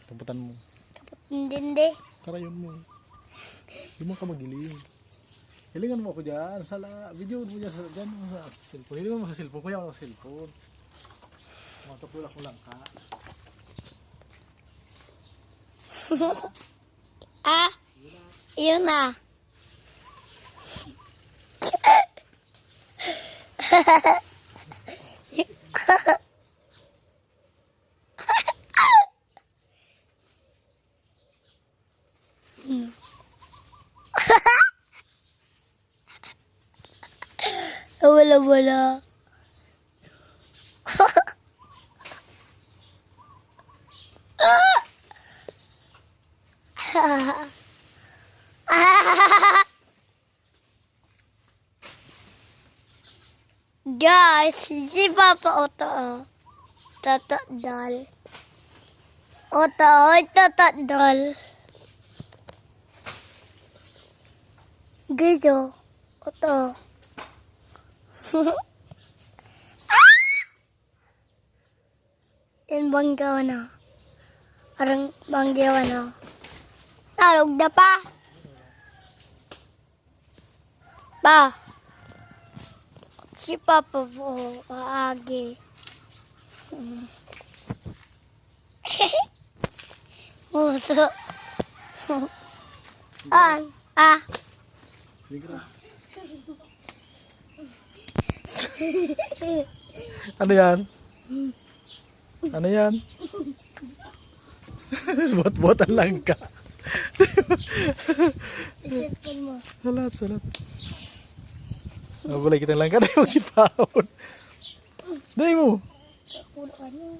Taputan mo. Hindi. Karayon mo. Hindi mo ka magiling. Hilingan mo ako dyan. Video mo dyan sa cellphone. Hilingan mo sa cellphone. Kuya ako sa cellphone. Matutulak mo lang ka. Yun na. Wala. Guys, si Papa Otto tatakdal. Otto ay tatakdal. Guys, Otto. Yan banggaw na. Parang banggaw na. Tarog na pa. Pa. Si Papa po, paagi. Muso. Ano yan? Ano yan? Bot-botan lang ka. Isipin mo. Salat. Nagulay kita lang ka. Dahil mo si Paon. Dahil mo. Kulo ka niya.